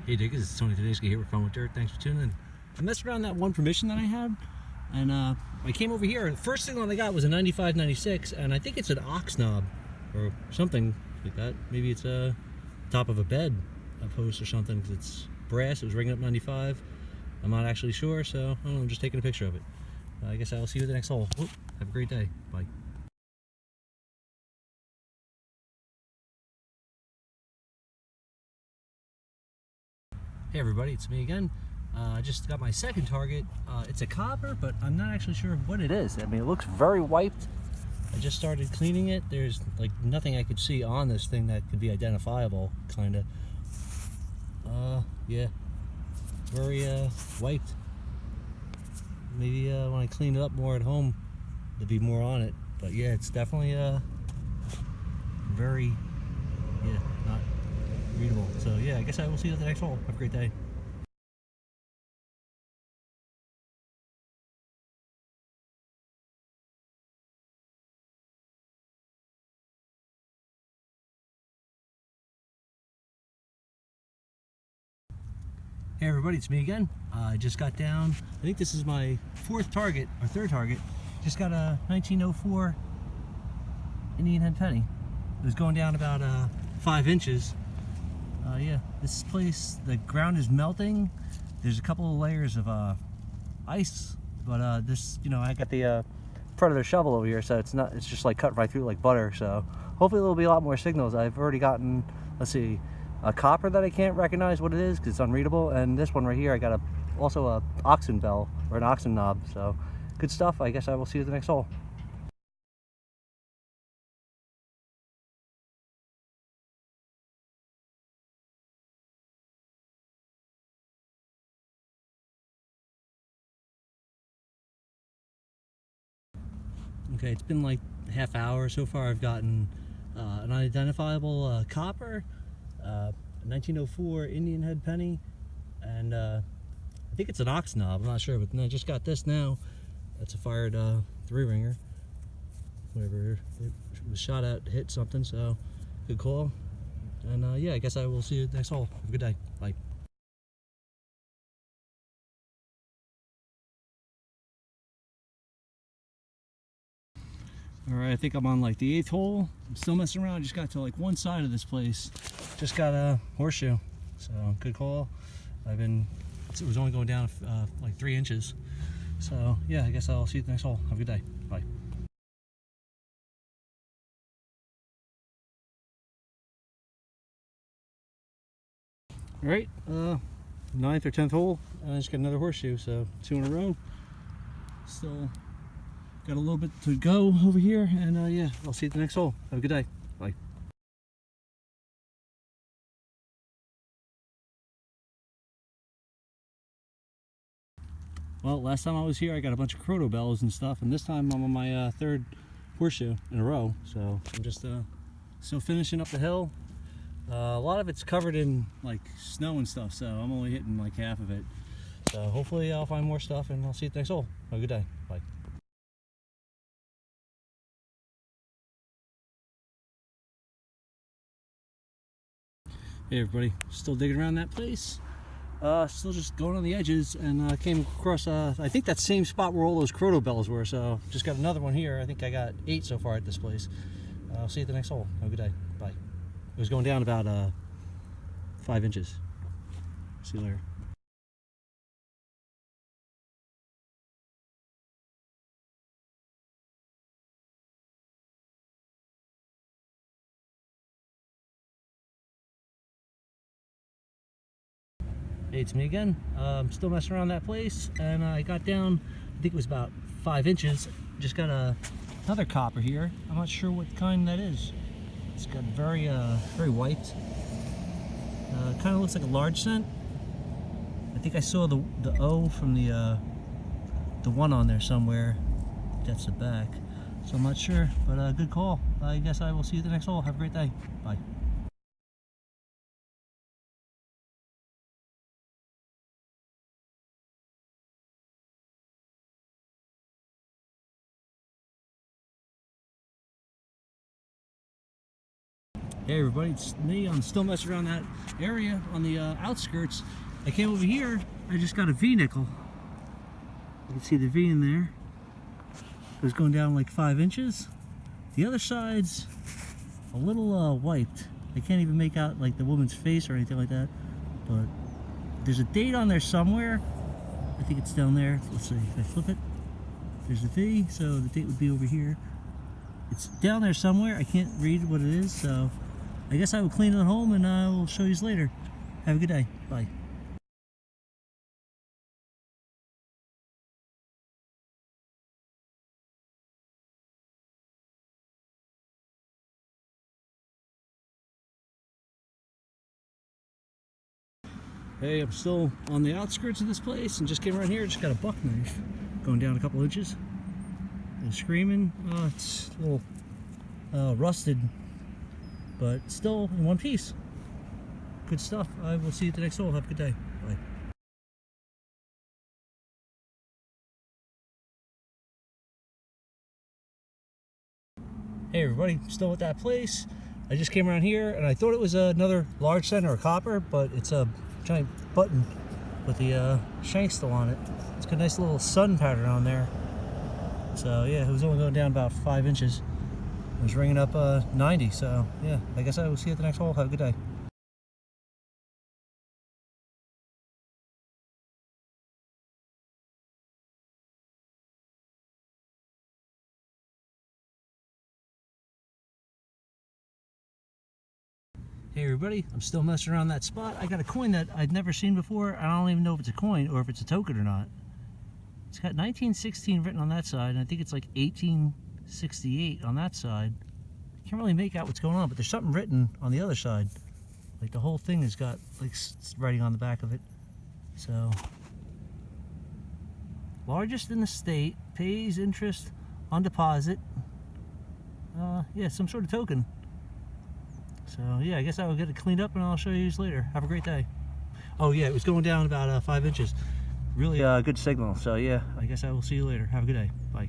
Hey Diggers, it's Tony Tedeschi here with Fun with Dirt. Thanks for tuning in. I messed around that one permission that I had, and I came over here. The first thing that I got was a 95-96, and I think it's an ox knob or something like that. Maybe it's a top of a bed, a post or something, because it's brass. It was ringing up 95. I'm not actually sure, so I don't know, I'm just taking a picture of it. I guess I will see you at the next hole. Whoop, have a great day. Bye. Hey everybody, it's me again. I just got my second target. It's a copper, but I'm not actually sure what it is. I mean, it looks very wiped. I just started cleaning it. There's like nothing I could see on this thing that could be identifiable, kind of. Yeah, very wiped. Maybe when I clean it up more at home, there'll be more on it. But yeah, it's definitely very, yeah, not readable. So yeah, I guess I will see you at the next hole. Have a great day. Hey everybody, it's me again. I just got down, I think this is my fourth target, or third target. Just got a 1904 Indian head penny. It was going down about 5 inches. Yeah, this place, the ground is melting. There's a couple of layers of ice, but this, you know, I got the Predator shovel over here, so it's just like cut right through like butter. So hopefully there'll be a lot more signals. I've already gotten, let's see, a copper that I can't recognize what it is because it's unreadable, and this one right here I got also a oxen bell or an oxen knob. So good stuff. I guess I will see you at the next hole. Okay, it's been like a half hour so far. I've gotten an unidentifiable copper, 1904 Indian head penny, and I think it's an ox knob. I'm not sure, but I just got this now. That's a fired 3-ringer. Whatever it was shot at hit something, so good call. And yeah, I guess I will see you at the next hole. Have a good day. Bye. All right, I think I'm on like the 8th hole. I'm still messing around. I just got to like one side of this place. Just got a horseshoe, so good call. It was only going down like 3 inches. So yeah, I guess I'll see you at the next hole. Have a good day. Bye. All right, 9th or 10th hole. I just got another horseshoe, so 2 in a row. Still got a little bit to go over here, and yeah, I'll see you at the next hole. Have a good day. Bye. Well, last time I was here, I got a bunch of croto bells and stuff, and this time I'm on my third horseshoe in a row. So I'm just still finishing up the hill. A lot of it's covered in like snow and stuff, so I'm only hitting like half of it. So hopefully I'll find more stuff, and I'll see you at the next hole. Have a good day. Bye. Hey everybody, still digging around that place. Still just going on the edges, and came across I think that same spot where all those croto bells were. So just got another one here. I think I got 8 so far at this place. I'll see you at the next hole. Have a good day. Bye. It was going down about 5 inches. See you later. Hey, it's me again. I'm still messing around that place, and I got down, I think it was about 5 inches. Just got another copper here. I'm not sure what kind that is. It's got very wiped. Kind of looks like a large cent. I think I saw the O from the one on there somewhere. That's the back. So I'm not sure, but good call. I guess I will see you at the next hole. Have a great day. Bye. Hey everybody, it's me. I'm still messing around that area on the outskirts. I came over here, I just got a V-nickel. You can see the V in there. It was going down like 5 inches. The other side's a little wiped. I can't even make out like the woman's face or anything like that. But there's a date on there somewhere. I think it's down there. Let's see, if I flip it, there's the V, so the date would be over here. It's down there somewhere. I can't read what it is, so I guess I will clean it at home and I will show you later. Have a good day. Bye. Hey, I'm still on the outskirts of this place and just came around here. Just got a buck knife going down a couple inches. And screaming. It's a little rusted, but still in one piece. Good stuff. I will see you at the next hole. Have a good day. Bye. Hey everybody, still at that place. I just came around here and I thought it was another large center or copper, but it's a giant button with the shank still on it. It's got a nice little sun pattern on there. So yeah, it was only going down about 5 inches. It was ringing up 90, so yeah, I guess I will see you at the next hole. Have a good day. Hey everybody, I'm still messing around that spot. I got a coin that I'd never seen before. I don't even know if it's a coin or if it's a token or not. It's got 1916 written on that side, and I think it's like 1868 on that side. Can't really make out what's going on, but there's something written on the other side. Like the whole thing has got like writing on the back of it. So, largest in the state, pays interest on deposit. Yeah, some sort of token. So yeah, I guess I will get it cleaned up and I'll show you later. Have a great day. Oh yeah, it was going down about 5 inches. Really good signal. So yeah, I guess I will see you later. Have a good day. Bye.